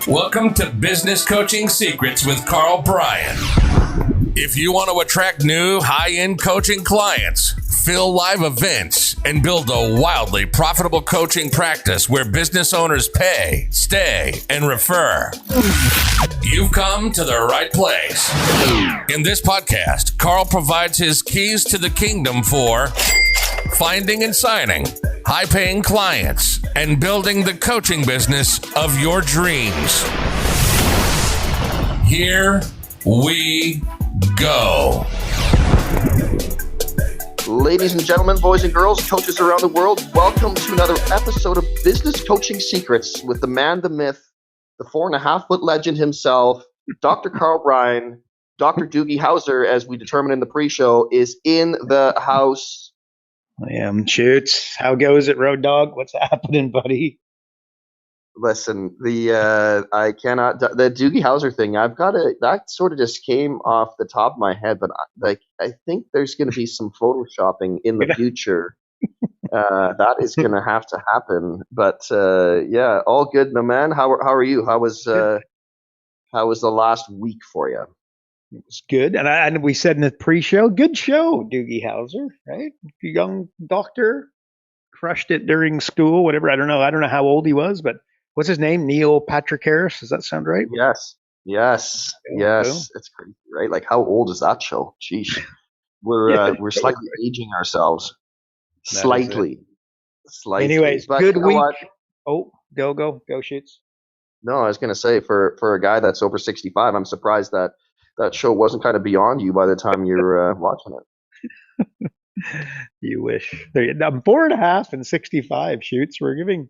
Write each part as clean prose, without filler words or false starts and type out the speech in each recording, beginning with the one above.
Welcome to Business Coaching Secrets with Karl Bryan. If you want to attract new high-end coaching clients, fill live events, and build a wildly profitable coaching practice where business owners pay, stay, and refer, you've come to the right place. In this podcast, Karl provides his keys to the kingdom for finding and signing high-paying clients and building the coaching business of your dreams. Here we go. Ladies and gentlemen, boys and girls, coaches around the world, welcome to another episode of Business Coaching Secrets with the man, the myth, the 4.5-foot legend himself, Dr. Karl Bryan. Dr. Doogie Howser, as we determined in the pre-show, is in the house. I am. Shoots. How goes it, Road Dog? What's happening, buddy? Listen, the Doogie Howser thing, that sort of just came off the top of my head, but I think there's going to be some photoshopping in the future. That is going to have to happen. But yeah, all good, my man. How are you? How was the last week for you? It was good, and we said in the pre-show, good show, Doogie Howser, right? Young doctor, crushed it during school, whatever. I don't know how old he was, but what's his name? Neil Patrick Harris. Does that sound right? Yes. It's crazy, right? Like, how old is that show? Sheesh. We're slightly aging ourselves. Slightly. Anyways, but good week. What? Oh, go Shoots. No, I was going to say, for a guy that's over 65, I'm surprised that show wasn't kind of beyond you by the time you're watching it. You wish. I'm 4.5 and 65 Shoots. We're giving.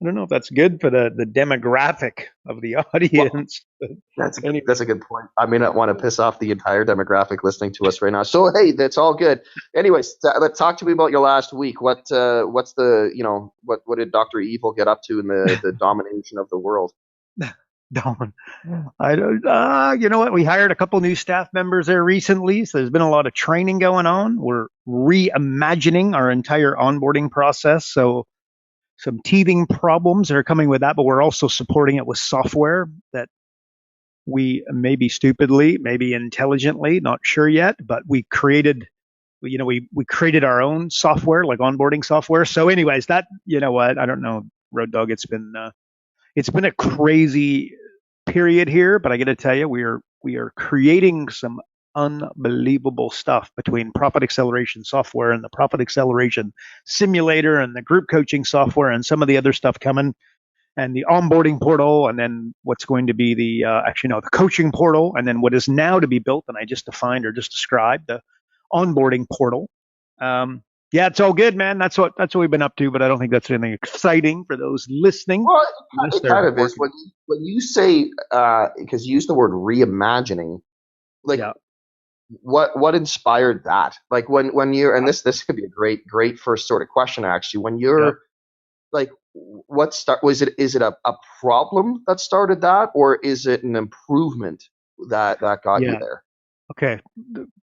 I don't know if that's good for the demographic of the audience. Well, that's a good point. I may not want to piss off the entire demographic listening to us right now. So hey, that's all good. Anyways, let's talk to me about your last week. What did Dr. Evil get up to in the domination of the world? I don't. You know what? We hired a couple new staff members there recently, so there's been a lot of training going on. We're reimagining our entire onboarding process. So some teething problems that are coming with that, but we're also supporting it with software that we maybe stupidly, maybe intelligently, not sure yet, but we created. We created our own software, like onboarding software. So, anyways, I don't know, Road Dog. It's been a crazy period here, but I got to tell you, we are creating some unbelievable stuff between Profit Acceleration software and the Profit Acceleration simulator and the group coaching software and some of the other stuff coming, and the onboarding portal, and then what's going to be the coaching portal, and then what is now to be built, and I just defined or just described the onboarding portal. Yeah, it's all good, man. That's what we've been up to, but I don't think that's anything exciting for those listening. Well, it kind of is. When you say, because you use the word reimagining, like, yeah. What inspired that? Like when you're, and this could be a great first sort of question actually. When you're like, is it a problem that started that, or is it an improvement that got you there? Okay,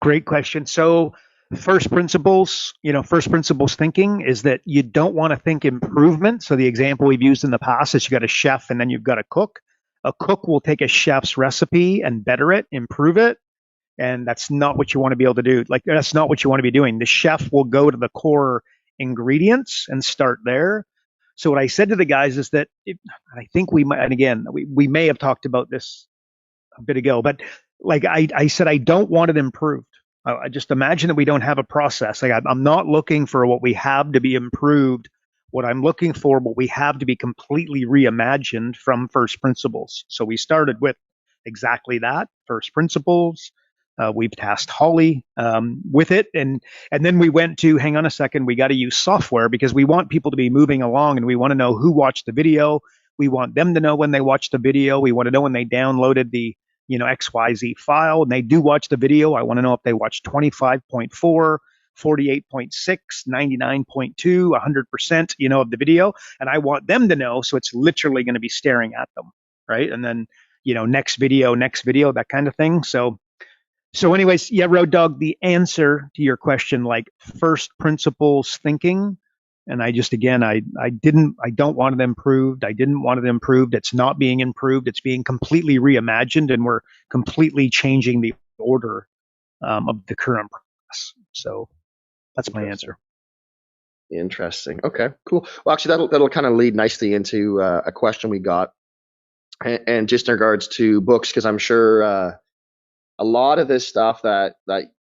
great question. So, first principles thinking is that you don't want to think improvement. So the example we've used in the past is you got a chef and then you've got a cook. A cook will take a chef's recipe and better it, improve it. And that's not what you want to be able to do. Like, that's not what you want to be doing. The chef will go to the core ingredients and start there. So what I said to the guys is that, I think we might, and again, we may have talked about this a bit ago, but like I said, I don't want it improved. I just imagine that we don't have a process. Like, I'm not looking for what we have to be improved. What I'm looking for, what we have to be completely reimagined from first principles. So we started with exactly that, first principles. We've tasked Holly with it. And then we went to, hang on a second, we got to use software because we want people to be moving along and we want to know who watched the video. We want them to know when they watched the video. We want to know when they downloaded the XYZ file, and they do watch the video. I want to know if they watch 25.4, 48.6, 99.2, 100%, of the video. And I want them to know, so it's literally going to be staring at them, right? And then, next video, that kind of thing. So anyways, yeah, Road Dog, the answer to your question, like first principles thinking, And I just, again, I don't want it improved. I didn't want it improved. It's not being improved. It's being completely reimagined, and we're completely changing the order of the current process. So that's my answer. Interesting. Okay, cool. Well, actually, that'll kind of lead nicely into a question we got, and just in regards to books, because I'm sure a lot of this stuff that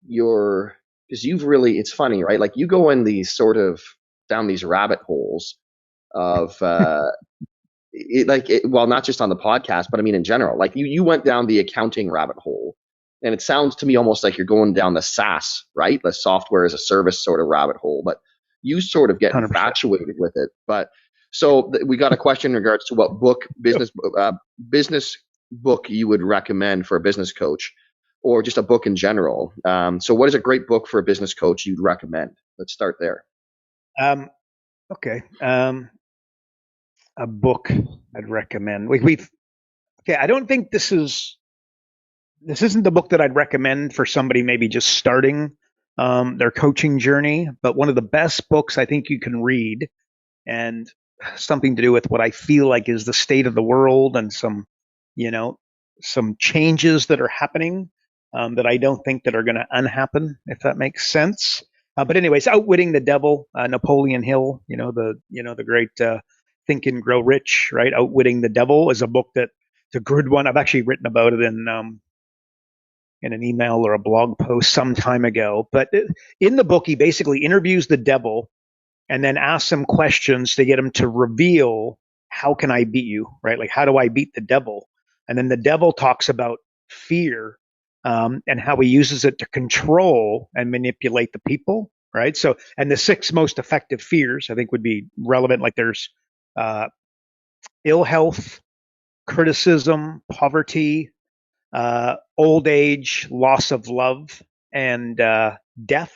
you're, because you've really, it's funny, right? Like you go in these sort of down these rabbit holes of well, not just on the podcast, but I mean in general. Like you went down the accounting rabbit hole, and it sounds to me almost like you're going down the SaaS, right? The software as a service sort of rabbit hole, but you sort of get 100%. Infatuated with it. But so we got a question in regards to what business book you would recommend for a business coach, or just a book in general. So what is a great book for a business coach you'd recommend? Let's start there. Okay. A book I'd recommend. Okay. I don't think this isn't the book that I'd recommend for somebody maybe just starting their coaching journey, but one of the best books I think you can read, and something to do with what I feel like is the state of the world and some changes that are happening that I don't think that are going to unhappen, if that makes sense. But anyways, Outwitting the Devil, Napoleon Hill, the great Think and Grow Rich, right? Outwitting the Devil is a book it's a good one. I've actually written about it in an email or a blog post some time ago. But in the book, he basically interviews the devil and then asks him questions to get him to reveal, how can I beat you, right? Like, how do I beat the devil? And then the devil talks about fear and how he uses it to control and manipulate the people, right? So, and the 6 most effective fears, I think, would be relevant. Like there's ill health, criticism, poverty, old age, loss of love, and death.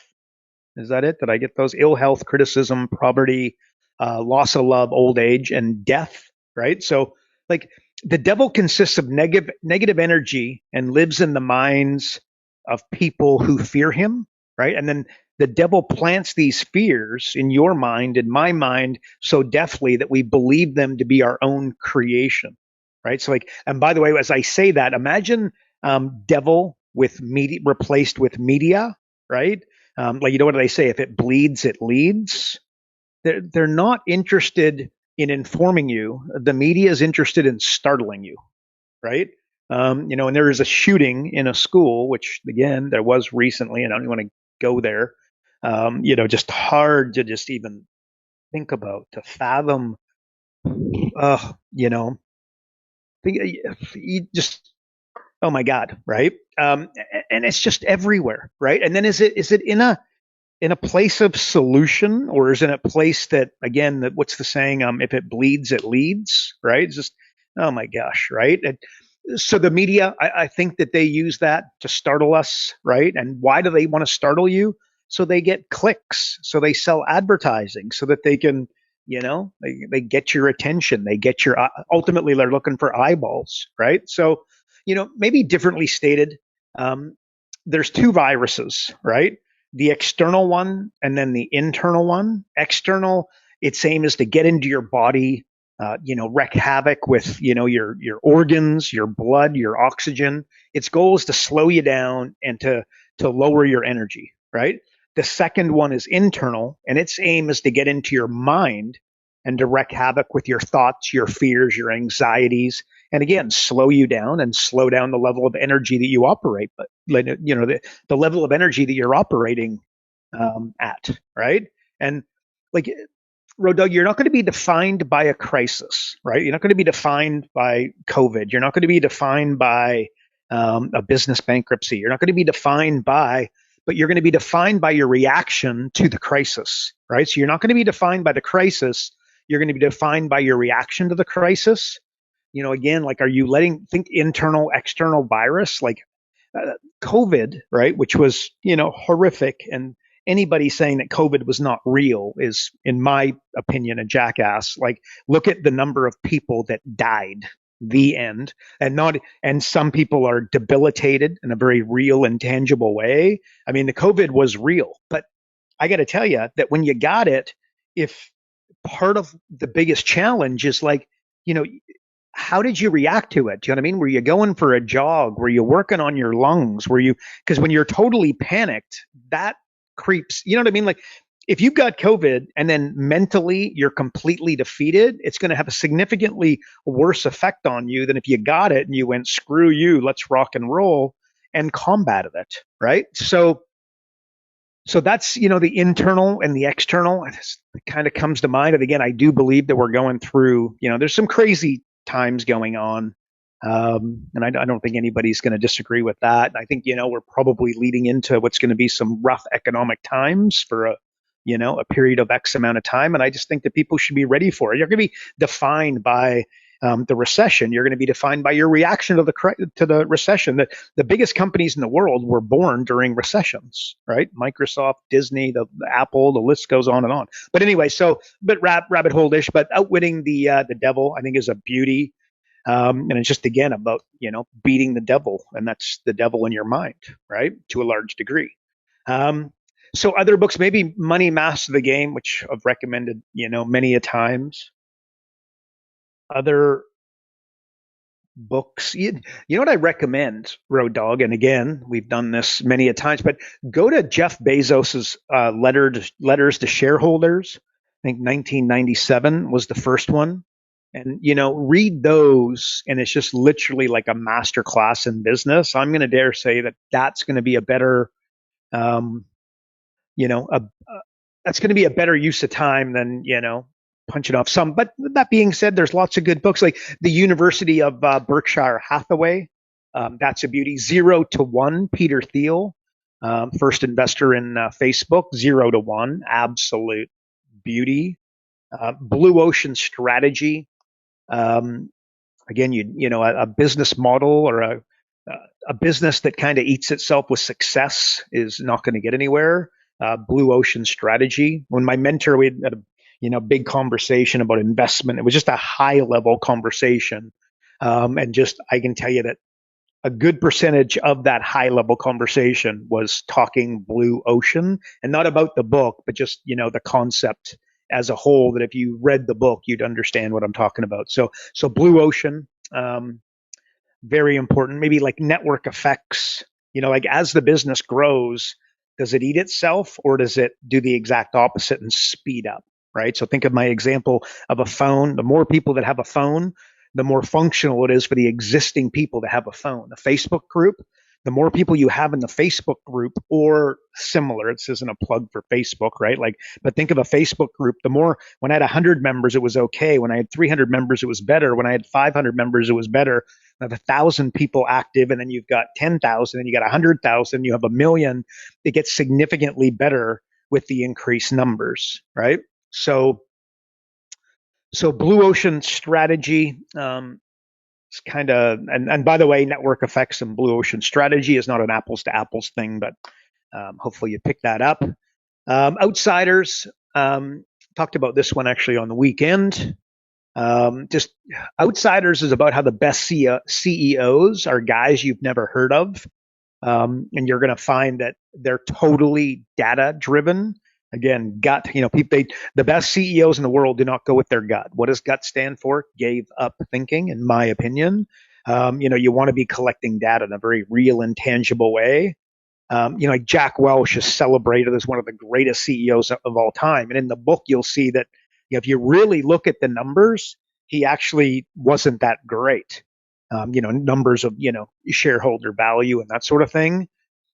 Is that it? Did I get those? Ill health, criticism, poverty, loss of love, old age, and death, right? So, like, the devil consists of negative energy and lives in the minds of people who fear him, right? And then the devil plants these fears in your mind, in my mind, so deftly that we believe them to be our own creation, right? So, like, and by the way, as I say that, imagine devil with media replaced with media, right? Like, what do they say? If it bleeds, it leads. They're not interested in informing you. The media is interested in startling you, right? And there is a shooting in a school, which again there was recently, and I don't even want to go there. Just hard to just even think about, to fathom. You just, oh my God, right? And it's just everywhere, right? And then is it in a place of solution, or is it a place that, again, what's the saying? If it bleeds, it leads, right? It's just, oh my gosh, right? So the media, I think that they use that to startle us, right? And why do they want to startle you? So they get clicks, so they sell advertising, so that they can, they get your attention, they get your, ultimately they're looking for eyeballs, right? So, maybe differently stated, there's 2 viruses, right? The external one and then the internal one. External, its aim is to get into your body, wreak havoc with, your organs, your blood, your oxygen. Its goal is to slow you down and to lower your energy, right? The second one is internal, and its aim is to get into your mind and to wreak havoc with your thoughts, your fears, your anxieties, and again, slow you down and slow down the level of energy that you operate, but the level of energy that you're operating at, right? And like, Road Dog, you're not going to be defined by a crisis, right? You're not going to be defined by COVID. You're not going to be defined by a business bankruptcy. You're not going to be defined by, but you're going to be defined by your reaction to the crisis, right? So you're not going to be defined by the crisis. You're going to be defined by your reaction to the crisis. Again, like, are you think internal, external virus, like COVID, right? Which was, horrific. And anybody saying that COVID was not real is, in my opinion, a jackass. Like, look at the number of people that died, the end. And some people are debilitated in a very real and tangible way. I mean, the COVID was real, but I got to tell you that when you got it, if part of the biggest challenge is like, how did you react to it? Do you know what I mean? Were you going for a jog? Were you working on your lungs? Because when you're totally panicked, that creeps, you know what I mean? Like if you've got COVID and then mentally you're completely defeated, it's going to have a significantly worse effect on you than if you got it and you went, screw you, let's rock and roll and combated it. Right. So that's, the internal and the external. It kind of comes to mind. And again, I do believe that we're going through, there's some crazy times going on. And I don't think anybody's going to disagree with that. I think, we're probably leading into what's going to be some rough economic times for a period of X amount of time. And I just think that people should be ready for it. You're going to be defined by the recession. You're going to be defined by your reaction to the recession. The biggest companies in the world were born during recessions, right? Microsoft, Disney, the Apple, the list goes on and on. But anyway, but rabbit hole-ish. But Outwitting the Devil, I think, is a beauty. And it's just, again, about, beating the devil. And that's the devil in your mind, right? To a large degree. So other books, maybe Money Master the Game, which I've recommended, many a times. Other books, you know what I recommend, Road Dog, and again, we've done this many a times, but go to Jeff Bezos's letters to shareholders. I think 1997 was the first one. And, read those, and it's just literally like a master class in business. I'm going to dare say that that's going to be a better, that's going to be a better use of time than, punching off some. But that being said, there's lots of good books, like The University of Berkshire Hathaway. That's a beauty. 0 to 1, Peter Thiel, first investor in Facebook. 0 to 1, absolute beauty. Blue Ocean Strategy. Again, a business model or a business that kind of eats itself with success is not going to get anywhere. Blue Ocean Strategy. When my mentor, we had a big conversation about investment. It was just a high level conversation. And just, I can tell you that a good percentage of that high level conversation was talking blue ocean, and not about the book, but just, the concept as a whole, that if you read the book, you'd understand what I'm talking about. So blue ocean, very important. Maybe like network effects, like as the business grows, does it eat itself or does it do the exact opposite and speed up? Right. So think of my example of a phone. The more people that have a phone, the more functional it is for the existing people to have a phone. The Facebook group, the more people you have in the Facebook group or similar, this isn't a plug for Facebook, right? But think of a Facebook group. The more, when I had 100 members, it was okay. When I had 300 members, it was better. When I had 500 members, it was better. I have 1,000 people active, and then you've got 10,000, and you got 100,000, you have 1 million. It gets significantly better with the increased numbers, right? So Blue Ocean Strategy, it's kind of, and by the way, network effects and Blue Ocean Strategy is not an apples to apples thing, but hopefully you pick that up. Outsiders, talked about this one actually on the weekend. Just Outsiders is about how the best CEOs are guys you've never heard of. And you're going to find that they're totally data driven. Again, gut, the best CEOs in the world do not go with their gut. What does gut stand for? Gave up thinking, in my opinion. You want to be collecting data in a very real and tangible way. Like Jack Welch is celebrated as one of the greatest CEOs of all time. And in the book, you'll see that if you really look at the numbers, he actually wasn't that great. Numbers of, shareholder value and that sort of thing.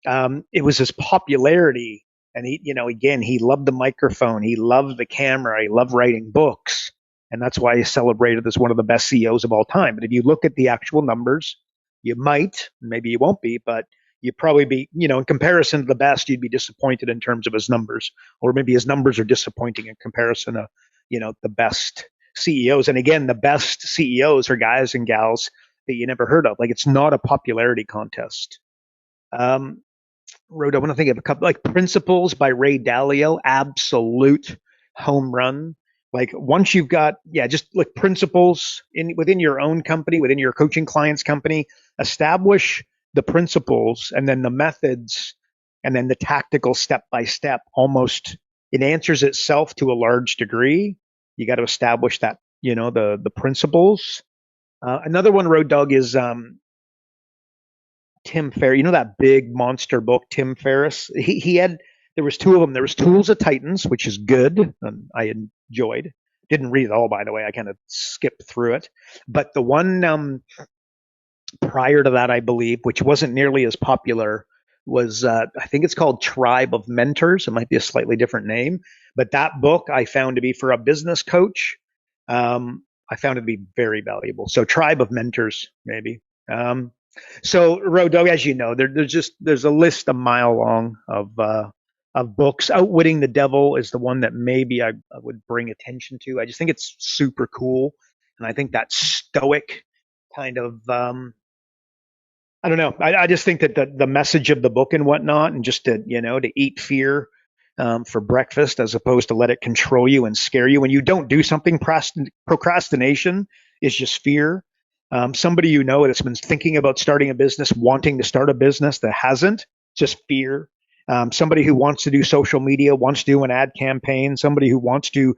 It was his popularity. And he loved the microphone. He loved the camera. He loved writing books. And that's why he's celebrated as one of the best CEOs of all time. But if you look at the actual numbers, you might, maybe you won't be, but you'd probably be, in comparison to the best, you'd be disappointed in terms of his numbers. Or maybe his numbers are disappointing in comparison to, the best CEOs. And again, the best CEOs are guys and gals that you never heard of. Like, it's not a popularity contest. I want to think of a couple, like Principles by Ray Dalio, absolute home run. Like once you've got, just like principles within your own company, within your coaching client's company, establish the principles and then the methods and then the tactical step by step, almost, it answers itself to a large degree. You got to establish that, the principles. Another one, Road Dog, is Tim Ferriss. You know that big monster book, Tim Ferriss? He had, there was two of them. There was Tools of Titans, which is good, and I enjoyed. Didn't read it all, by the way. I kind of skipped through it. But the one prior to that, I believe, which wasn't nearly as popular, was I think it's called Tribe of Mentors. It might be a slightly different name, but that book I found to be, for a business coach, I found it to be very valuable. So Tribe of Mentors, maybe. So Road Dog, as you know, there's a list a mile long of books. Outwitting the Devil is the one that maybe I would bring attention to. I just think it's super cool, and I think that stoic kind of I don't know. I just think that the message of the book and whatnot, and just to eat fear for breakfast as opposed to let it control you and scare you. When you don't do something, procrastination is just fear. Somebody that's been thinking about starting a business, wanting to start a business that hasn't, just fear. Somebody who wants to do social media, wants to do an ad campaign, somebody who wants to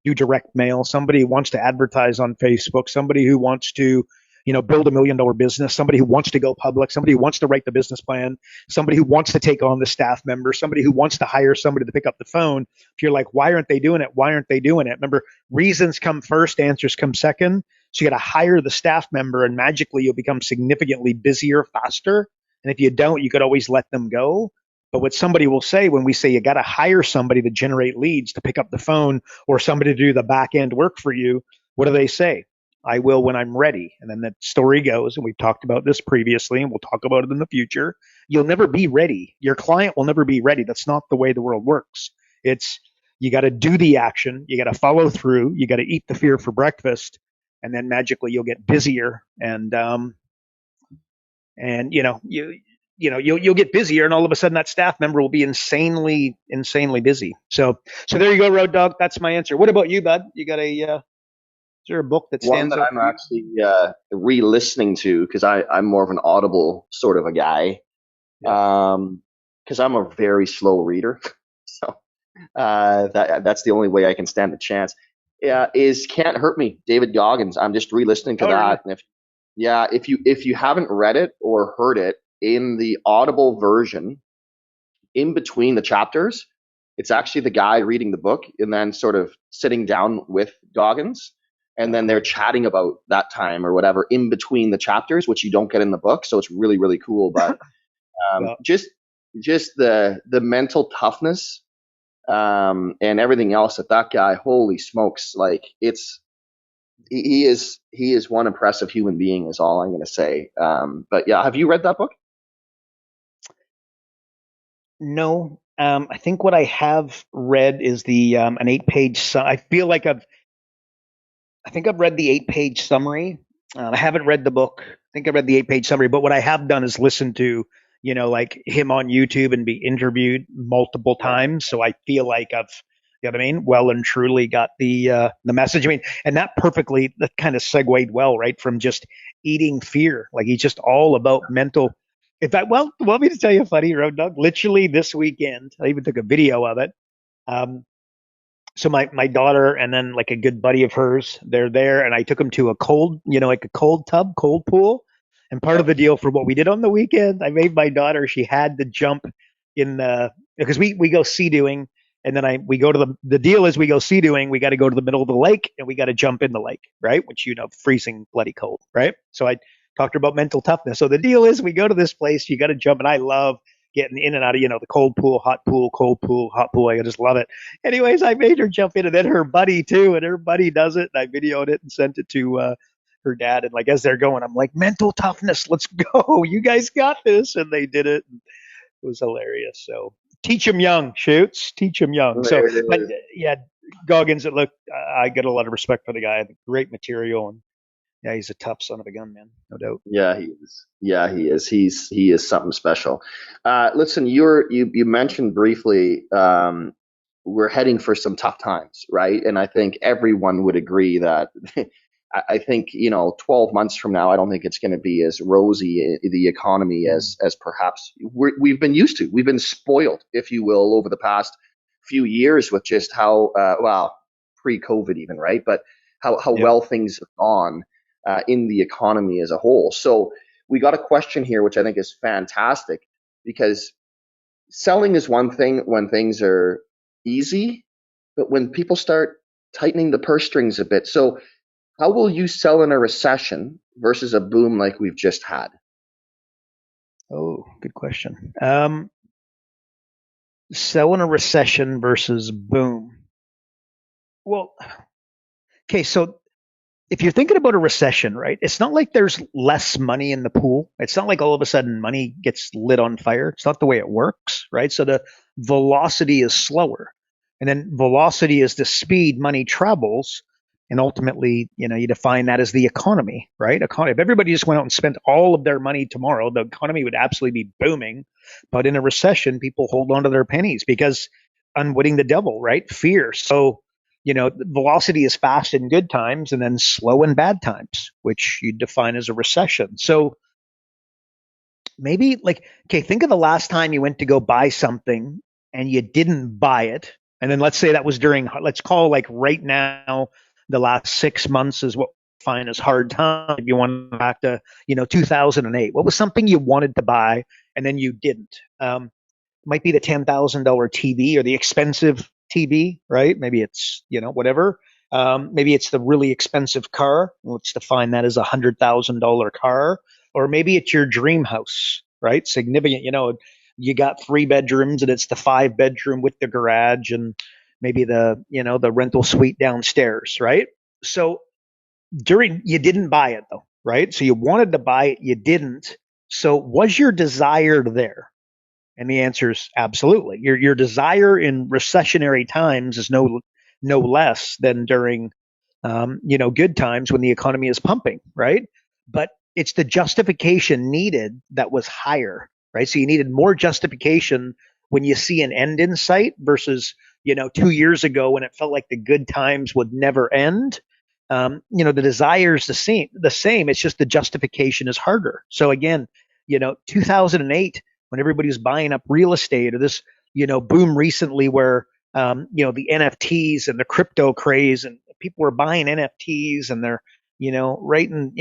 do direct mail, somebody who wants to advertise on Facebook, somebody who wants to build $1 million business, somebody who wants to go public, somebody who wants to write the business plan, somebody who wants to take on the staff member, somebody who wants to hire somebody to pick up the phone. If you're like, why aren't they doing it? Why aren't they doing it? Remember, reasons come first, answers come second. So you got to hire the staff member, and magically you'll become significantly busier faster. And if you don't, you could always let them go. But what somebody will say when we say you got to hire somebody to generate leads, to pick up the phone, or somebody to do the back end work for you, what do they say? I will when I'm ready. And then the story goes, and we've talked about this previously, and we'll talk about it in the future. You'll never be ready. Your client will never be ready. That's not the way the world works. It's, you got to do the action. You got to follow through. You got to eat the fear for breakfast. And then magically you'll get busier. And you'll get busier, and all of a sudden that staff member will be insanely busy. So there you go, Road Dog. That's my answer. What about you, bud? You got is there a book that stands out? One that I'm actually re-listening to, because I'm more of an Audible sort of a guy, because I'm a very slow reader. So that's the only way I can stand a chance. Is Can't Hurt Me, David Goggins. I'm just re-listening to that. Really? And if you haven't read it or heard it, in the Audible version, in between the chapters, it's actually the guy reading the book and then sort of sitting down with Goggins. And then they're chatting about that time or whatever in between the chapters, which you don't get in the book. So it's really, really cool. But just the mental toughness and everything else that guy, holy smokes, like he is one impressive human being is all I'm going to say. But yeah, have you read that book? No. I think what I have read is the an 8-page. I feel like I think I've read the 8-page summary. I haven't read the book. I think I read the 8-page summary, but what I have done is listen to, like him on YouTube and be interviewed multiple times. So I feel like I've, what I mean, well and truly got the message. I mean, and that kind of segued well, right, from just eating fear. Like he's just all about mental. In fact, well, want me to tell you a funny, Road Dog? Literally this weekend, I even took a video of it. So my daughter and then like a good buddy of hers, they're there, and I took them to a cold, like a cold pool. And part of the deal for what we did on the weekend, I made my daughter, she had to jump in because we go sea doing, and then we go to the deal is we go sea doing, we got to go to the middle of the lake and we got to jump in the lake, right? Which, freezing bloody cold, right? So I talked about mental toughness. So the deal is we go to this place, you got to jump, and I love getting in and out of, the cold pool, hot pool, cold pool, hot pool. I just love it. Anyways, I made her jump in, and then her buddy too, and her buddy does it. And I videoed it and sent it to her dad. And like, as they're going, I'm like, mental toughness, let's go. You guys got this. And they did it. And it was hilarious. So teach them young, Shoots. Teach them young. So, but yeah, Goggins, I get a lot of respect for the guy. Great material. And yeah, he's a tough son of a gun, man. No doubt. Yeah, he is. Yeah, he is. He is something special. Listen, you mentioned briefly we're heading for some tough times, right? And I think everyone would agree that I think 12 months from now, I don't think it's going to be as rosy the economy as perhaps we've been used to. We've been spoiled, if you will, over the past few years with just how pre-COVID even, right? But how well things have gone in the economy as a whole. So we got a question here, which I think is fantastic, because selling is one thing when things are easy, but when people start tightening the purse strings a bit. So how will you sell in a recession versus a boom like we've just had? Oh, good question. Sell in a recession versus boom. Well, okay, so if you're thinking about a recession, right, it's not like there's less money in the pool. It's not like all of a sudden money gets lit on fire. It's not the way it works, right? So the velocity is slower. And then velocity is the speed money travels. And ultimately, you define that as the economy, right? If everybody just went out and spent all of their money tomorrow, the economy would absolutely be booming. But in a recession, people hold on to their pennies because unwitting the devil, right? Fear. So velocity is fast in good times and then slow in bad times, which you define as a recession. So maybe think of the last time you went to go buy something and you didn't buy it. And then let's say that was let's call right now, the last 6 months is what we define as hard time. If you want back to, 2008, what was something you wanted to buy and then you didn't? Might be the $10,000 TV or the expensive TV, right? Maybe it's, whatever. Maybe it's the really expensive car. Let's define that as $100,000 car. Or maybe it's your dream house, right? Significant, you got 3 bedrooms and it's the 5-bedroom with the garage and maybe the rental suite downstairs, right? So you didn't buy it though, right? So you wanted to buy it, you didn't. So was your desire there? And the answer is absolutely. Your desire in recessionary times is no less than during good times when the economy is pumping, right? But it's the justification needed that was higher, right? So you needed more justification when you see an end in sight versus 2 years ago when it felt like the good times would never end. The desire is the same. It's just the justification is harder. So again, 2008. When everybody was buying up real estate, or this, boom recently where, the NFTs and the crypto craze, and people were buying NFTs and they're, writing,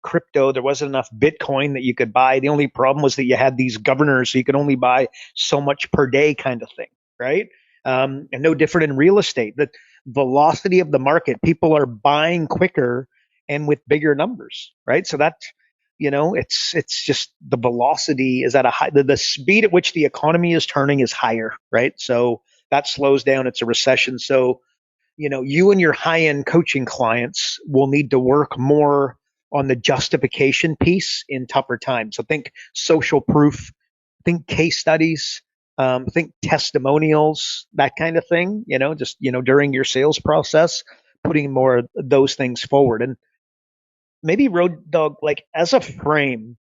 crypto. There wasn't enough Bitcoin that you could buy. The only problem was that you had these governors, so you could only buy so much per day kind of thing, right? And no different in real estate. The velocity of the market, people are buying quicker and with bigger numbers, right? So that's, it's just the velocity is at a high, the speed at which the economy is turning is higher, right? So that slows down. It's a recession. So, you and your high-end coaching clients will need to work more on the justification piece in tougher times. So think social proof, think case studies, think testimonials, that kind of thing, during your sales process, putting more of those things forward. And maybe Road Dog, as a frame,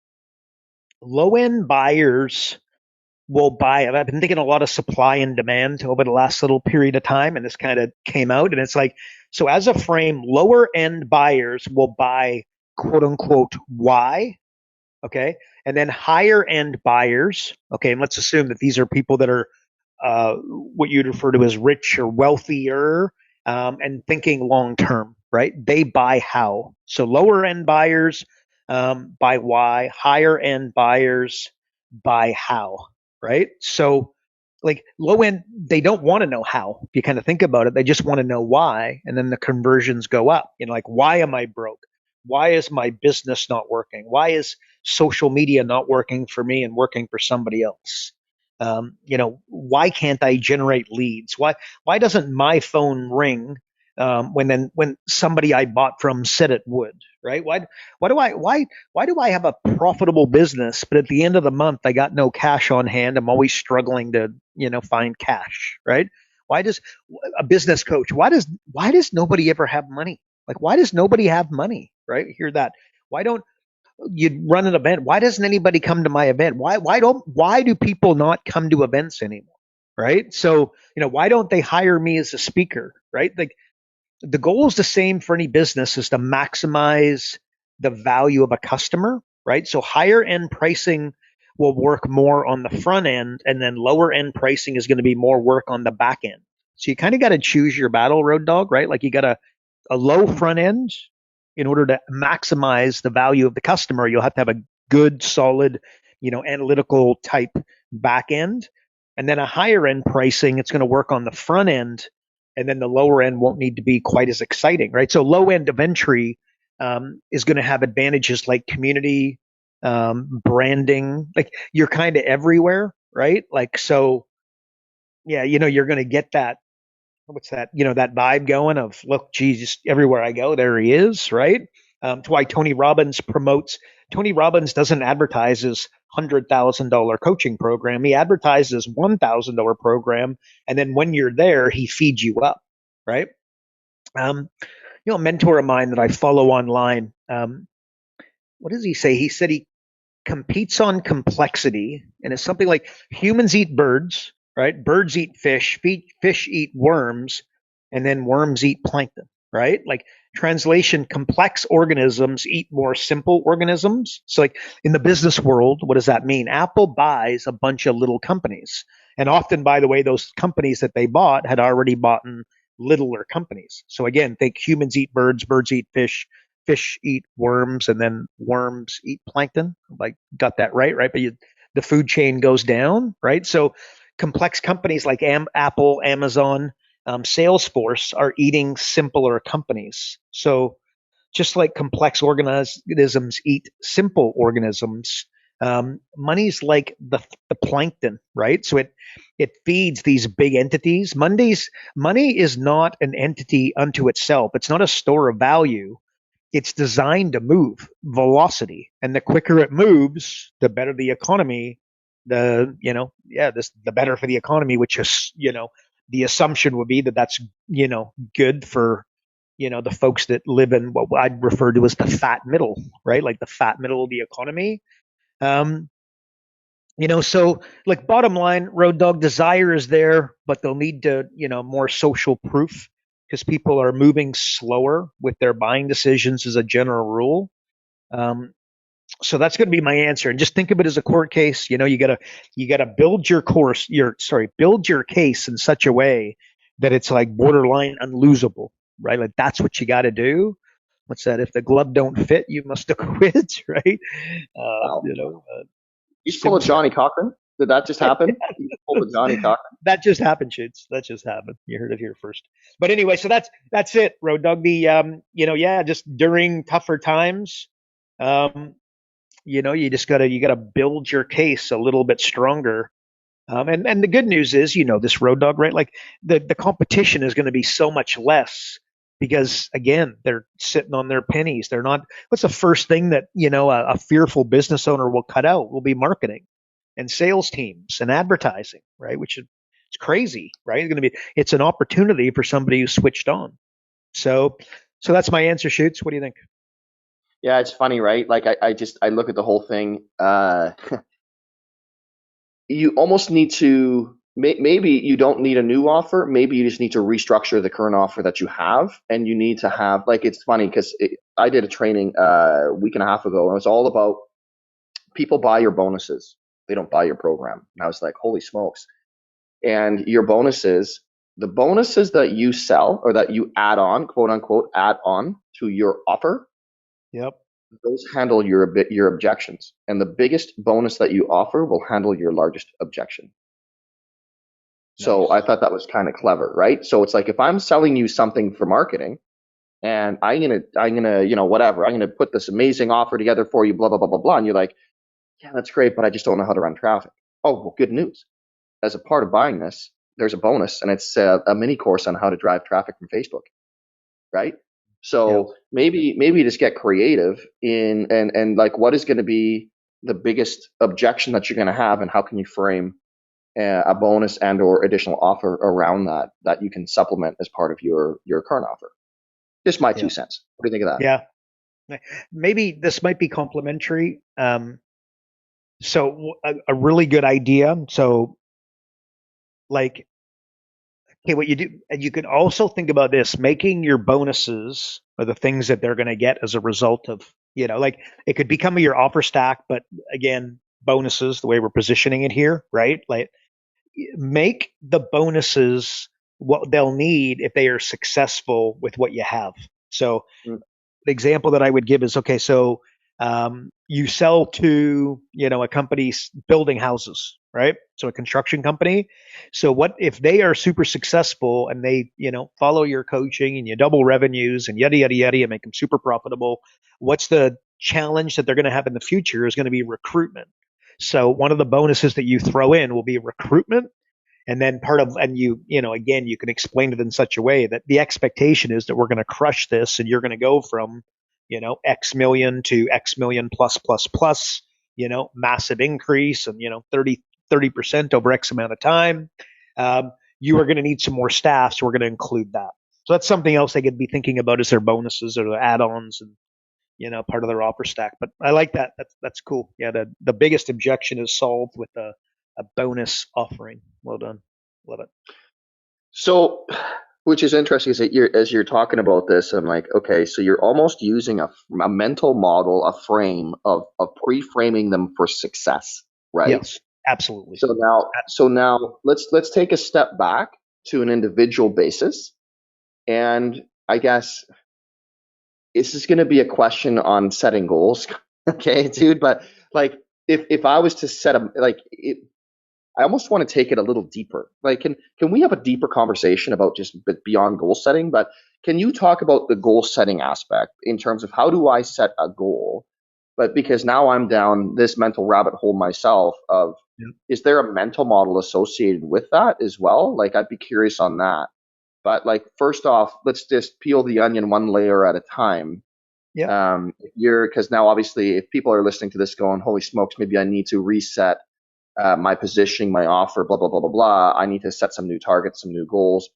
low end buyers will buy. I've been thinking a lot of supply and demand over the last little period of time, and this kind of came out. And it's so as a frame, lower end buyers will buy quote unquote why. Okay. And then higher end buyers. Okay. And let's assume that these are people that are what you'd refer to as rich or wealthier, and thinking long term, right? They buy how. So lower end buyers buy why, higher end buyers buy how, right? So low end, they don't want to know how. If you kind of think about it, they just want to know why, and then the conversions go up. Why am I broke? Why is my business not working? Why is social media not working for me and working for somebody else? Why can't I generate leads? Why doesn't my phone ring when somebody I bought from said it would? Right? Why do I have a profitable business, but at the end of the month I got no cash on hand? I'm always struggling to find cash. Right? Why does a business coach? Why does nobody ever have money? Why does nobody have money? Right? Hear that? Why don't you run an event? Why doesn't anybody come to my event? Why do people not come to events anymore? Right? So, why don't they hire me as a speaker? Right? The goal is the same for any business, is to maximize the value of a customer, right? So higher end pricing will work more on the front end, and then lower end pricing is going to be more work on the back end. So you kind of got to choose your battle, Road Dog, right? Like you got a low front end in order to maximize the value of the customer. You'll have to have a good, solid, analytical type back end, and then a higher end pricing. It's going to work on the front end, and then the lower end won't need to be quite as exciting, right? So low end of entry is going to have advantages like community, branding. Like you're kind of everywhere, right? Like so, yeah, you're going to get that. What's that? That vibe going of look, Jesus, everywhere I go, there he is, right? It's why Tony Robbins promotes. Tony Robbins doesn't advertise his $100,000 coaching program. He advertises $1,000 program, and then when you're there, he feeds you up, right? A mentor of mine that I follow online. What does he say? He said he competes on complexity, and it's something like humans eat birds, right? Birds eat fish, fish eat worms, and then worms eat plankton, right? Like translation, complex organisms eat more simple organisms. So like in the business world, what does that mean? Apple buys a bunch of little companies. And often, by the way, those companies that they bought had already bought littler companies. So again, think humans eat birds, birds eat fish eat worms, and then worms eat plankton. Like got that right? But the food chain goes down, right? So complex companies like Apple, Amazon, Salesforce are eating simpler companies. So just like complex organisms eat simple organisms, money's like the plankton, right? So it feeds these big entities. Money is not an entity unto itself. It's not a store of value. It's designed to move velocity, and the quicker it moves, the better the economy. The better for the economy, which is the assumption would be that that's good for the folks that live in what I'd refer to as the fat middle, right? Like the fat middle of the economy. So like bottom line, Road Dog, desire is there, but they'll need to more social proof because people are moving slower with their buying decisions as a general rule. So that's going to be my answer. And just think of it as a court case. You gotta build build your case in such a way that it's like borderline unlosable, right? Like that's what you got to do. What's that? If the glove don't fit, you must acquit, right? Wow. You pull a Johnny Cochran? Did that just happen? You pulled a Johnny Cochran? That just happened, Shoots. That just happened. You heard it here first. But anyway, so that's it, Road Dog. Just during tougher times, you just gotta build your case a little bit stronger. And the good news is, this Road Dog, right? Like the competition is going to be so much less because again, they're sitting on their pennies. They're not. What's the first thing that a fearful business owner will cut out? Will be marketing and sales teams and advertising, right? Which is it's crazy, right? It's an opportunity for somebody who's switched on. So that's my answer, Shoots. What do you think? Yeah, it's funny, right? Like I look at the whole thing. You almost need to, maybe you don't need a new offer. Maybe you just need to restructure the current offer that you have. And you need to have, like, it's funny because I did a training a week and a half ago, and it was all about people buy your bonuses. They don't buy your program. And I was like, holy smokes. And your bonuses, the bonuses that you sell or that you add on, quote unquote, add on to your offer. Yep. Those handle your objections, and the biggest bonus that you offer will handle your largest objection. Nice. So I thought that was kind of clever, right? So it's like if I'm selling you something for marketing, and I'm gonna whatever, I'm gonna put this amazing offer together for you, blah blah blah blah blah, and you're like, yeah, that's great, but I just don't know how to run traffic. Oh, well, good news. As a part of buying this, there's a bonus, and it's a mini course on how to drive traffic from Facebook, right? So maybe just get creative in and like what is going to be the biggest objection that you're going to have, and how can you frame a bonus and or additional offer around that you can supplement as part of your current offer. Just my 2 cents. What do you think of that? Yeah, maybe this might be complimentary. So a really good idea. So like, okay, what you do, and you could also think about this, making your bonuses or the things that they're going to get as a result of, like it could become your offer stack, but again, bonuses, the way we're positioning it here, right? Like make the bonuses what they'll need if they are successful with what you have. So the example that I would give is, okay, so you sell to, a company building houses, right? So a construction company. So what if they are super successful and they, follow your coaching and you double revenues and yada, yada, yada, you make them super profitable. What's the challenge that they're going to have in the future is going to be recruitment. So one of the bonuses that you throw in will be recruitment. And then again, you can explain it in such a way that the expectation is that we're going to crush this and you're going to go from, X million to X million plus, plus, plus, massive increase and, 30% over X amount of time. You are going to need some more staff. So we're going to include that. So that's something else they could be thinking about as their bonuses or the add-ons and, part of their offer stack. But I like that. That's cool. Yeah. The biggest objection is solved with a bonus offering. Well done. Love it. So, which is interesting is that as you're talking about this, I'm like, okay, so you're almost using a mental model, a frame of pre-framing them for success, right? Yes, absolutely. So now let's take a step back to an individual basis. And I guess this is going to be a question on setting goals. Okay, dude, but like if I was to set I almost want to take it a little deeper. Like, can we have a deeper conversation about just beyond goal setting? But can you talk about the goal setting aspect in terms of how do I set a goal? But because now I'm down this mental rabbit hole myself of, is there a mental model associated with that as well? Like, I'd be curious on that. But like, first off, let's just peel the onion one layer at a time. Yeah. Because now obviously if people are listening to this going, holy smokes, maybe I need to reset my positioning, my offer, blah, blah, blah, blah, blah. I need to set some new targets, some new goals.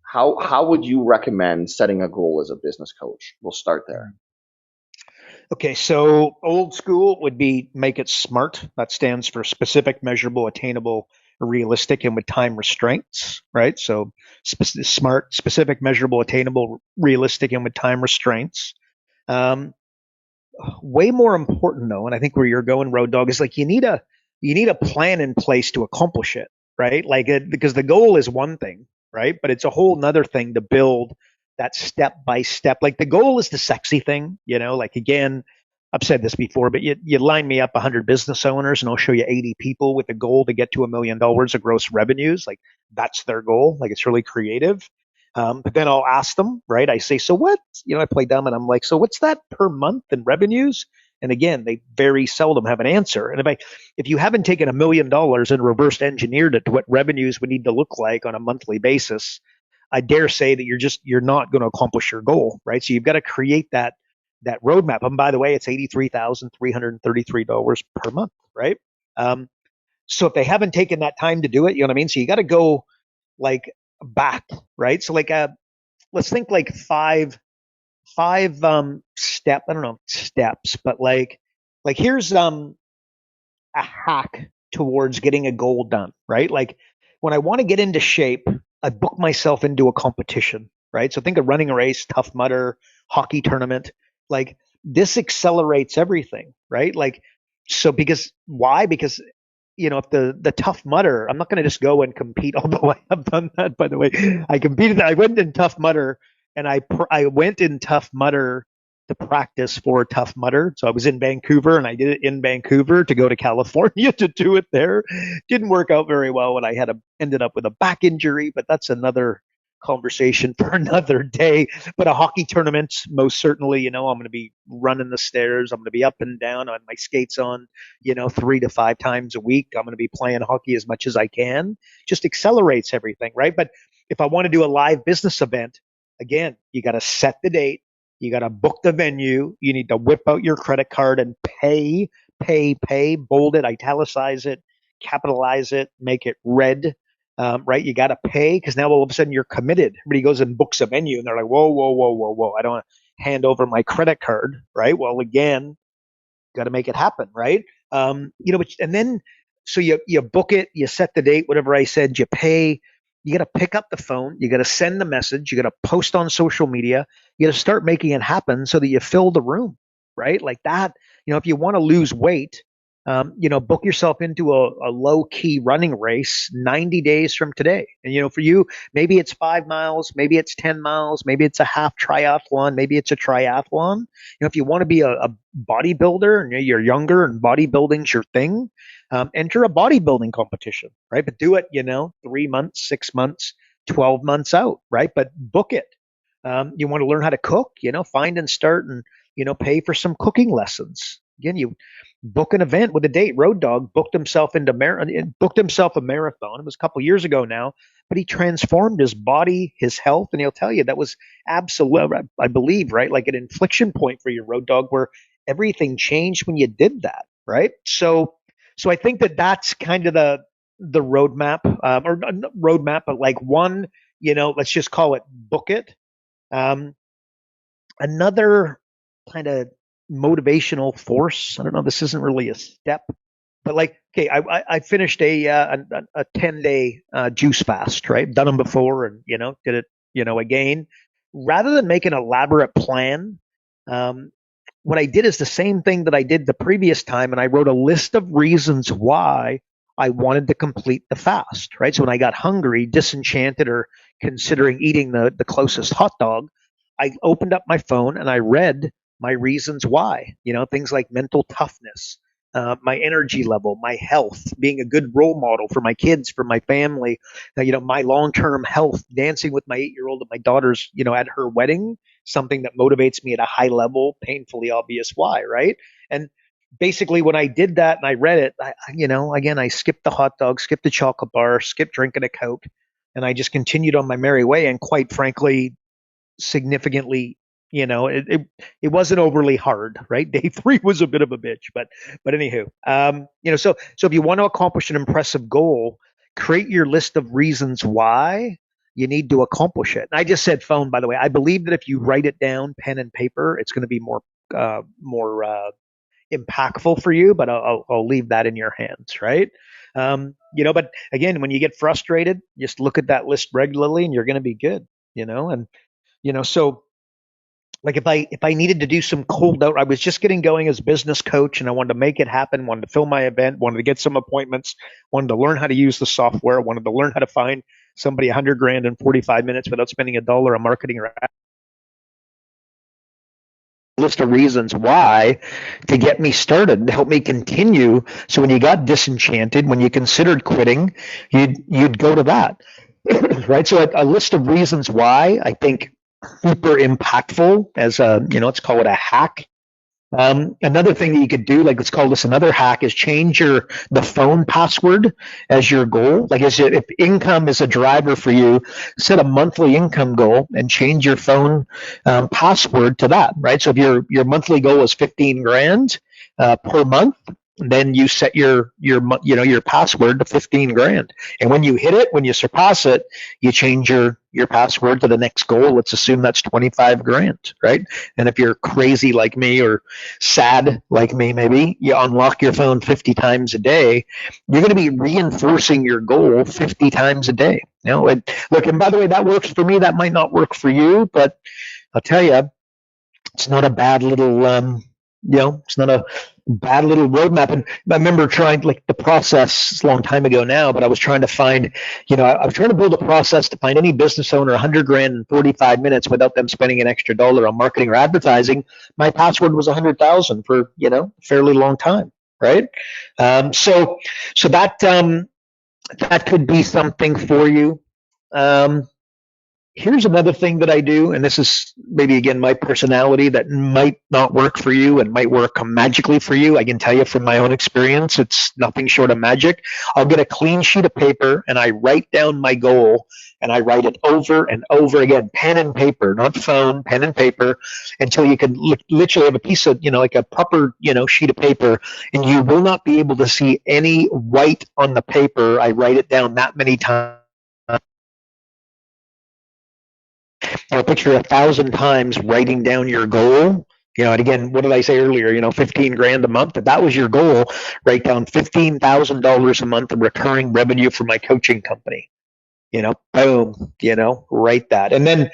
How would you recommend setting a goal as a business coach? We'll start there. Okay, so old school would be make it SMART. That stands for specific, measurable, attainable, realistic, and with time restraints, right? So SMART, specific, measurable, attainable, realistic, and with time restraints. Way more important though, and I think where you're going, Road Dog, is like you need a plan in place to accomplish it, right? Because the goal is one thing, right? But it's a whole nother thing to build that step by step. Like the goal is the sexy thing, like again, I've said this before, but you line me up 100 business owners and I'll show you 80 people with a goal to get to $1 million of gross revenues. Like that's their goal. Like it's really creative. But then I'll ask them, right? I say, so what, I play dumb and I'm like, so what's that per month in revenues? And again, they very seldom have an answer. And if you haven't taken $1 million and reverse engineered it to what revenues would need to look like on a monthly basis, I dare say that you're not going to accomplish your goal, right? So you've got to create that roadmap. And by the way, it's $83,333 per month, right? So if they haven't taken that time to do it, you know what I mean? So you got to go like back, right? So like let's think like five steps, but like here's a hack towards getting a goal done, right? Like when I want to get into shape, I book myself into a competition, right? So think of running a race, Tough Mudder, hockey tournament. Like this accelerates everything, right? Like why? Because if the Tough Mudder, I'm not going to just go and compete. Although I have done that, by the way. I went in Tough Mudder and I went in Tough Mudder to practice for Tough Mudder. So I was in Vancouver and I did it in Vancouver to go to California to do it there. Didn't work out very well and I ended up with a back injury, but that's another conversation for another day. But a hockey tournament, most certainly, I'm going to be running the stairs. I'm going to be up and down on my skates on, 3 to 5 times a week. I'm going to be playing hockey as much as I can. Just accelerates everything, right? But if I want to do a live business event, again, you got to set the date. You got to book the venue. You need to whip out your credit card and pay, bold it, italicize it, capitalize it, make it red. Right? You got to pay because now all of a sudden you're committed. Everybody goes and books a venue and they're like, whoa, whoa, whoa, whoa, whoa. I don't want to hand over my credit card. Right? Well, again, got to make it happen. Right? And then so you book it, you set the date, whatever I said, you pay. You got to pick up the phone. You got to send the message. You got to post on social media. You got to start making it happen so that you fill the room, right? Like that. If you want to lose weight, Book yourself into a low key running race 90 days from today. And, for you, maybe it's 5 miles, maybe it's 10 miles, maybe it's a half triathlon, maybe it's a triathlon. If you want to be a bodybuilder and you're younger and bodybuilding's your thing, enter a bodybuilding competition, right? But do it, 3 months, 6 months, 12 months out, right? But book it. You want to learn how to cook, find and start and, pay for some cooking lessons. Again, you book an event with a date. Road Dogg booked himself a marathon. It was a couple years ago now, but he transformed his body, his health, and he'll tell you that was absolute, I believe, right? Like an inflection point for your Road Dogg where everything changed when you did that, right? So I think that's kind of the roadmap, or not roadmap, but like one, let's just call it book it. Another kind of motivational force. I don't know. This isn't really a step, but okay, I finished a 10-day juice fast. Right, done them before, and did it. Again, rather than make an elaborate plan, what I did is the same thing that I did the previous time, and I wrote a list of reasons why I wanted to complete the fast. Right, so when I got hungry, disenchanted, or considering eating the closest hot dog, I opened up my phone and I read my reasons why, things like mental toughness, my energy level, my health, being a good role model for my kids, for my family, my long-term health, dancing with my 8-year-old at my daughter's, at her wedding, something that motivates me at a high level, painfully obvious why, right? And basically when I did that and I read it, I skipped the hot dog, skipped the chocolate bar, skipped drinking a Coke, and I just continued on my merry way. And quite frankly, significantly, it wasn't overly hard, right? Day 3 was a bit of a bitch, but anywho, so if you want to accomplish an impressive goal, create your list of reasons why you need to accomplish it. And I just said phone, by the way. I believe that if you write it down, pen and paper, it's going to be more impactful for you. But I'll leave that in your hands, right? But again, when you get frustrated, just look at that list regularly, and you're going to be good. So like if I needed to do some cold out, I was just getting going as a business coach and I wanted to make it happen, wanted to fill my event, wanted to get some appointments, wanted to learn how to use the software, wanted to learn how to find somebody $100,000 in 45 minutes without spending $1 on marketing or list of reasons why to get me started, to help me continue. So when you got disenchanted, when you considered quitting, you'd go to that. Right. So a list of reasons why, I think, super impactful as let's call it a hack. Another thing that you could do, let's call this another hack, is change the phone password as your goal. If income is a driver for you, set a monthly income goal and change your phone password to that. Right. So if your monthly goal is 15 grand per month, then you set your password to 15 grand. And when you hit it, when you surpass it, you change your password to the next goal. Let's assume that's 25 grand, right? And if you're crazy like me or sad like me, maybe you unlock your phone 50 times a day, you're going to be reinforcing your goal 50 times a day. And by the way, that works for me. That might not work for you, but I'll tell you, it's not a bad little, it's not a bad little roadmap. And I remember trying the process a long time ago now, but I was trying to find, I was trying to build a process to find any business owner $100,000 in 45 minutes without them spending an extra $1 on marketing or advertising. My password was 100,000 for, a fairly long time. Right. So that could be something for you. Here's another thing that I do, and this is maybe, again, my personality that might not work for you and might work magically for you. I can tell you from my own experience, it's nothing short of magic. I'll get a clean sheet of paper and I write down my goal, and I write it over and over again, pen and paper, not phone, pen and paper, until you can literally have a piece of, like a proper, sheet of paper, and you will not be able to see any white on the paper. I write it down that many times. Picture 1,000 times writing down your goal. And again, what did I say earlier? 15 grand a month. If that was your goal, write down $15,000 a month of recurring revenue for my coaching company. Boom, write that. And then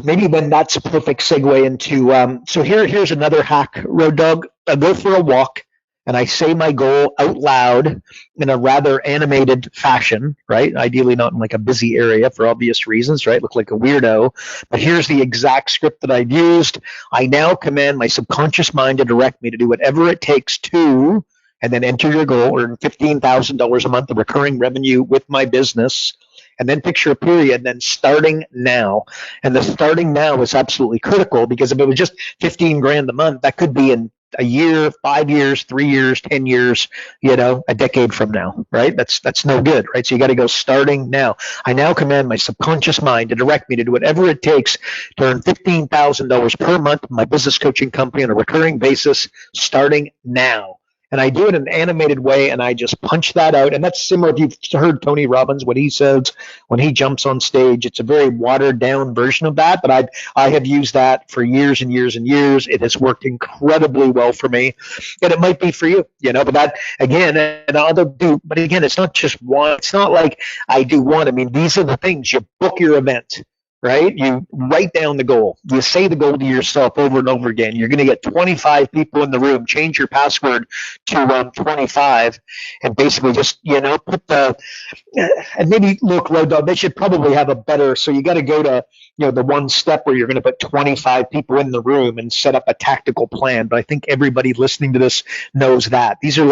maybe then that's a perfect segue into, so here's another hack, Road Dogg. Go for a walk and I say my goal out loud in a rather animated fashion, right? Ideally not in like a busy area for obvious reasons, right? Look like a weirdo. But here's the exact script that I've used. I now command my subconscious mind to direct me to do whatever it takes to, and then enter your goal, earn $15,000 a month of recurring revenue with my business, and then picture a period, and then starting now. And the starting now is absolutely critical, because if it was just 15 grand a month, that could be in a year, 5 years, 3 years, 10 years, a decade from now, right? That's no good, right? So you got to go starting now. I now command my subconscious mind to direct me to do whatever it takes to earn $15,000 per month in my business coaching company on a recurring basis, starting now. And I do it in an animated way, and I just punch that out. And that's similar, if you've heard Tony Robbins, what he says when he jumps on stage. It's a very watered-down version of that, but I have used that for years and years and years. It has worked incredibly well for me, and it might be for you, but that, again, and other do. But again, it's not just one. It's not like I do one. I mean, these are the things. You book your event, right? You write down the goal. You say the goal to yourself over and over again. You're going to get 25 people in the room. Change your password to 25, and basically just put the and maybe look, Road Dog, they should probably have a better. So you got to go to the one step where you're going to put 25 people in the room and set up a tactical plan. But I think everybody listening to this knows that these are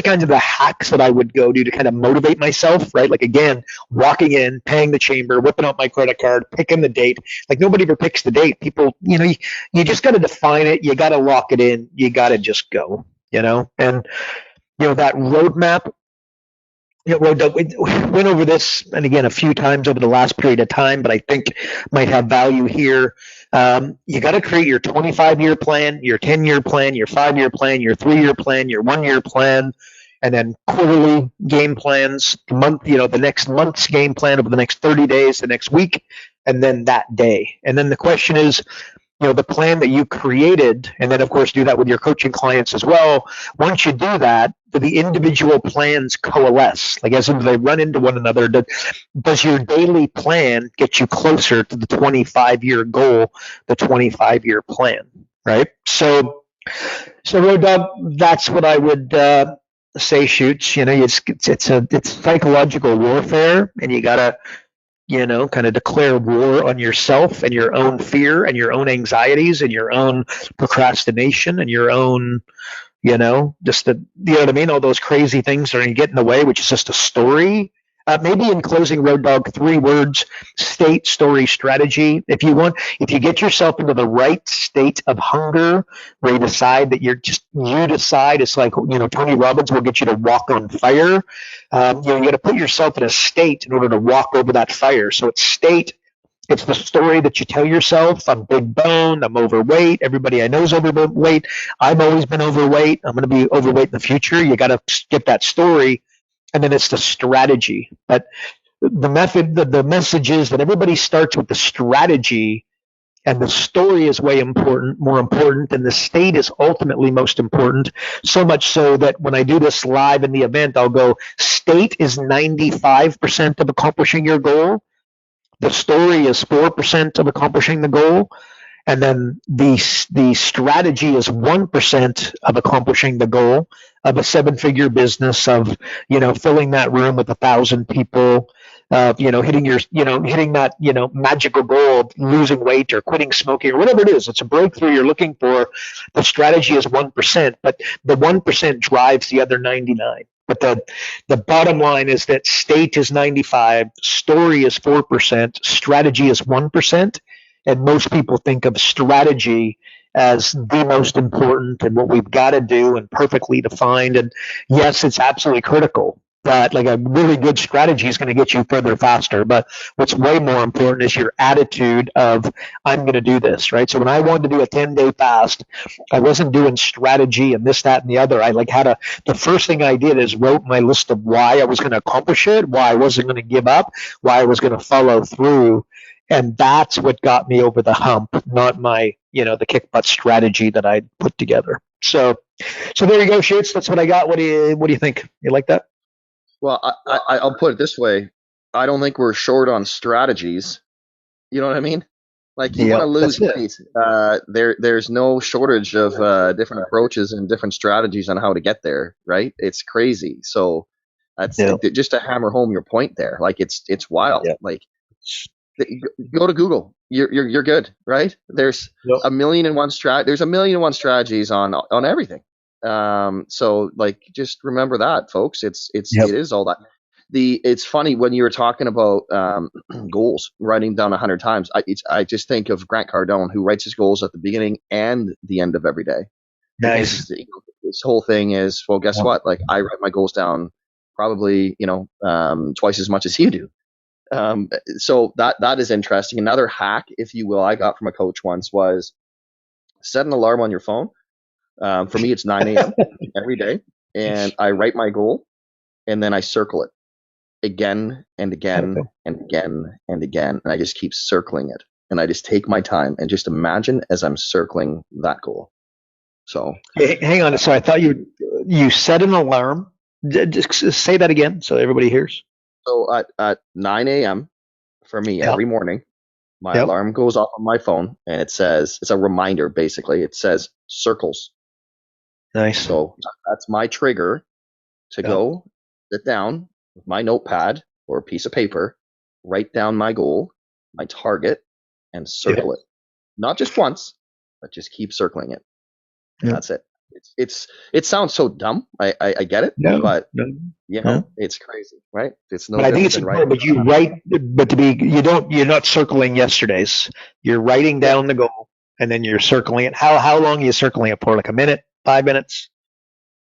kinds of the hacks that I would go to kind of motivate myself, right? Like, again, walking in, paying the chamber, whipping out my credit card, picking the date. Like, nobody ever picks the date. People, you just got to define it. You got to lock it in. You got to just go, and that roadmap. Road Dog, we went over this, and again, a few times over the last period of time, but I think might have value here. You got to create your 25-year plan, your 10-year plan, your 5-year plan, your 3-year plan, your 1-year plan, and then quarterly game plans, the next month's game plan over the next 30 days, the next week, and then that day. And then the question is, the plan that you created, and then, of course, do that with your coaching clients as well. Once you do that, do the individual plans coalesce? Like, as in, do they run into one another? Does your daily plan get you closer to the 25-year goal, the 25-year plan, right? So Road Dog, that's what I would say, Shoots. It's psychological warfare, and you gotta kind of declare war on yourself and your own fear and your own anxieties and your own procrastination and your own, just what I mean? All those crazy things that are going to get in the way, which is just a story. Maybe in closing, Road Dog, 3 words: state, story, strategy. If you get yourself into the right state of hunger, where you decide that you decide, it's like, Tony Robbins will get you to walk on fire. You got to put yourself in a state in order to walk over that fire. So it's state. It's the story that you tell yourself. I'm big boned. I'm overweight. Everybody I know is overweight. I've always been overweight. I'm going to be overweight in the future. You got to get that story. And then it's the strategy. But the message is that everybody starts with the strategy, and the story is more important, and the state is ultimately most important. So much so that when I do this live in the event, I'll go, state is 95% of accomplishing your goal. The story is 4% of accomplishing the goal. And then the strategy is 1% of accomplishing the goal of a 7-figure business, of filling that room with 1,000 people, hitting that magical goal of losing weight or quitting smoking or whatever it is. It's a breakthrough you're looking for. The strategy is 1%, but the 1% drives the other 99. But the bottom line is that state is 95, story is 4%, strategy is 1%. And most people think of strategy as the most important and what we've got to do and perfectly defined. And yes, it's absolutely critical. But like, a really good strategy is going to get you further faster. But what's way more important is your attitude of, I'm going to do this, right? So when I wanted to do a 10-day fast, I wasn't doing strategy and this, that, and the other. The first thing I did is wrote my list of why I was going to accomplish it, why I wasn't going to give up, why I was going to follow through. And that's what got me over the hump, not my, the kick butt strategy that I put together. So there you go, Shoots. That's what I got. What do you think? You like that? Well, I'll put it this way. I don't think we're short on strategies. You know what I mean? Like you want to lose weight, there's no shortage of different approaches and different strategies on how to get there, right? It's crazy. So that's just to hammer home your point there. Like it's wild. Yeah. Like go to Google. You're good, right? There's a million and one There's a million and one strategies on everything. So like just remember that, folks. It is all that. It's funny when you were talking about goals, writing down 100 times. I just think of Grant Cardone, who writes his goals at the beginning and the end of every day. Nice. This whole thing is, well, guess what? Like I write my goals down probably, twice as much as you do. So that is interesting. Another hack, if you will, I got from a coach once was set an alarm on your phone. For me, it's 9 a.m. every day, and I write my goal, and then I circle it again and again and again and again, and I just keep circling it, and I just take my time and just imagine as I'm circling that goal. So hang on. So I thought you set an alarm. Just say that again so everybody hears. So at 9 a.m. for me every morning, my alarm goes off on my phone, and it says, it's a reminder basically. It says circles. Nice. So that's my trigger to go sit down with my notepad or a piece of paper, write down my goal, my target, and circle it. Not just once, but just keep circling it. Yeah. That's it. It sounds so dumb. I get it, but it's crazy, right? It's no. But I think it's important. But you write, but you're not circling yesterday's. You're writing down the goal, and then you're circling it. How long are you circling it for? Like a minute, 5 minutes?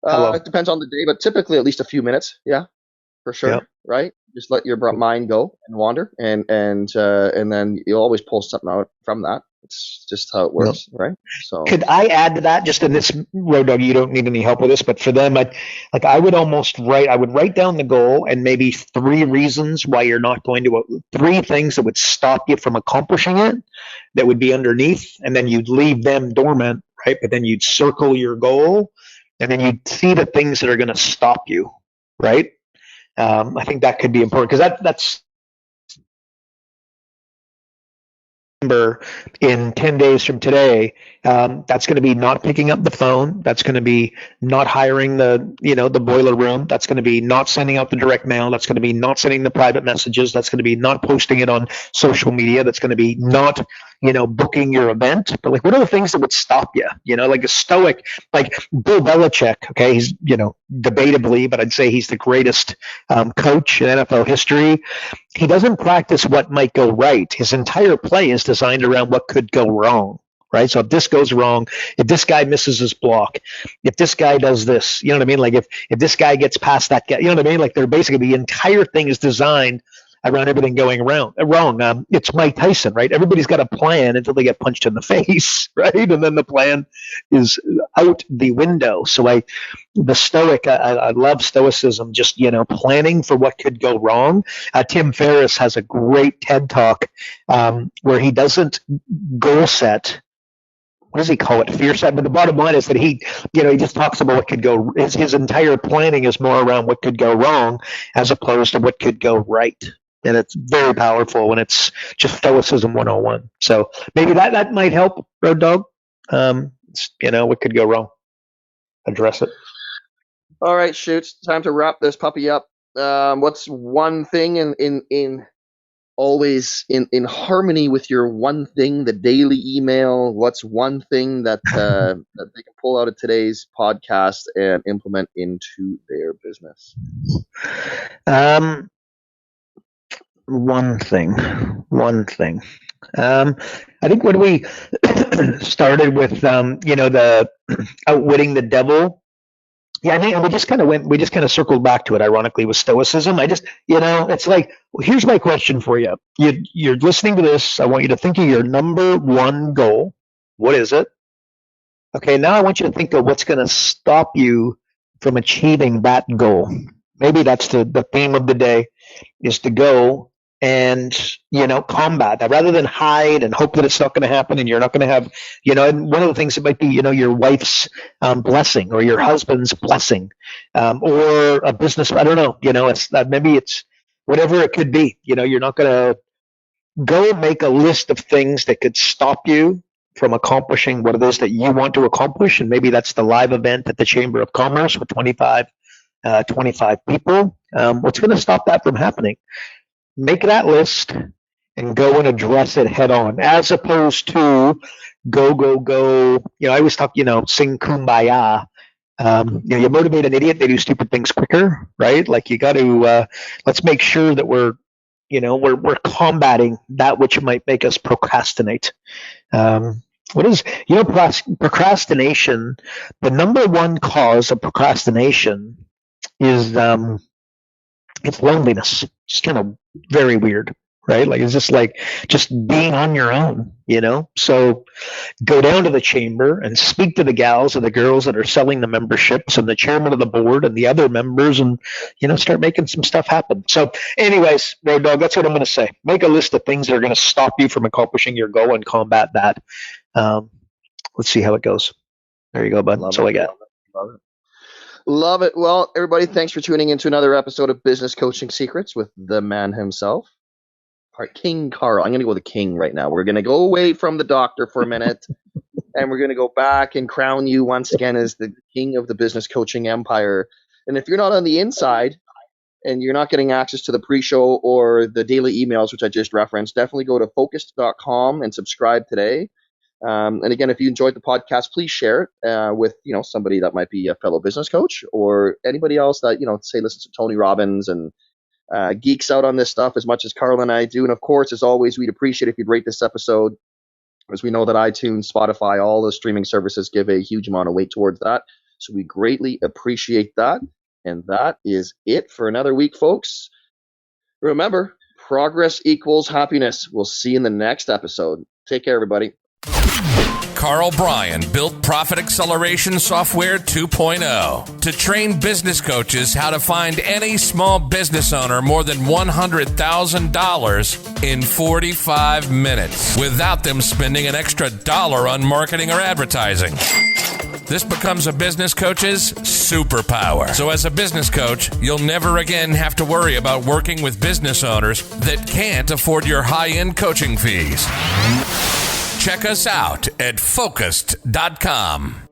It depends on the day, but typically at least a few minutes. Yeah, for sure. Yeah. Right? Just let your mind go and wander, and then you'll always pull something out from that. It's just how it works, right? So could I add to that, just in this road dog? You don't need any help with this, but for them, I would write down the goal and maybe 3 reasons why you're not going to, 3 things that would stop you from accomplishing it that would be underneath, and then you'd leave them dormant, right? But then you'd circle your goal, and then you'd see the things that are going to stop you, right? I think that could be important, because that's in 10 days from today, that's going to be not picking up the phone. That's going to be not hiring the boiler room. That's going to be not sending out the direct mail. That's going to be not sending the private messages. That's going to be not posting it on social media. That's going to be not, booking your event. But like, what are the things that would stop you? Like a stoic, like Bill Belichick. Okay, he's debatably, but I'd say he's the greatest coach in NFL history. He doesn't practice what might go right. His entire play is designed around what could go wrong, right? So if this goes wrong, if this guy misses his block, if this guy does this, you know what I mean? Like if this guy gets past that guy, you know what I mean? Like they're basically, the entire thing is designed around everything going wrong. It's Mike Tyson, right? Everybody's got a plan until they get punched in the face, right? And then the plan is out the window. So I love stoicism, just, planning for what could go wrong. Tim Ferriss has a great TED talk where he doesn't goal set. What does he call it? Fear set. But the bottom line is that he just talks about what could go. His entire planning is more around what could go wrong as opposed to what could go right. And it's very powerful when it's just Stoicism 101. So maybe that might help, Road Dog. What could go wrong? Address it. All right, Shoots. Time to wrap this puppy up. What's one thing in always in harmony with your one thing, the daily email? What's one thing that that they can pull out of today's podcast and implement into their business? One thing. I think when we started with, the Outwitting the Devil, I think we just kind of circled back to it, ironically, with Stoicism. It's like, here's my question for you. You're listening to this. I want you to think of your number one goal. What is it? Okay, now I want you to think of what's going to stop you from achieving that goal. Maybe that's the theme of the day, is to go and combat that rather than hide and hope that it's not going to happen and you're not going to have and one of the things, it might be your wife's blessing or your husband's blessing, or a business, I don't know, it's maybe it's whatever it could be. You're not going to go make a list of things that could stop you from accomplishing what it is that you want to accomplish. And maybe that's the live event at the Chamber of Commerce with 25 people. What's going to stop that from happening? Make that list and go and address it head on, as opposed to go. I always talk, sing Kumbaya. You motivate an idiot, they do stupid things quicker, right? Like you got to, let's make sure that we're combating that which might make us procrastinate. Procrastination, the number one cause of procrastination is, it's loneliness. It's kind of very weird, right? Like it's just being on your own, So go down to the chamber and speak to the gals or the girls that are selling the memberships and the chairman of the board and the other members and, start making some stuff happen. So anyways, Road Dog, that's what I'm going to say. Make a list of things that are going to stop you from accomplishing your goal and combat that. Let's see how it goes. There you go, bud. That's all I got. Love it. Well, everybody, thanks for tuning into another episode of Business Coaching Secrets with the man himself, King Karl. I'm going to go with the king right now. We're going to go away from the doctor for a minute, and we're going to go back and crown you once again as the king of the business coaching empire. And if you're not on the inside and you're not getting access to the pre-show or the daily emails, which I just referenced, definitely go to focused.com and subscribe today. And again, if you enjoyed the podcast, please share it with somebody that might be a fellow business coach or anybody else that say listens to Tony Robbins and geeks out on this stuff as much as Karl and I do. And of course, as always, we'd appreciate if you'd rate this episode, as we know that iTunes, Spotify, all the streaming services give a huge amount of weight towards that. So we greatly appreciate that. And that is it for another week, folks. Remember, progress equals happiness. We'll see you in the next episode. Take care, everybody. Karl Bryan built Profit Acceleration Software 2.0 to train business coaches how to find any small business owner more than $100,000 in 45 minutes without them spending an extra dollar on marketing or advertising. This becomes a business coach's superpower. So as a business coach, you'll never again have to worry about working with business owners that can't afford your high-end coaching fees. Check us out at focused.com.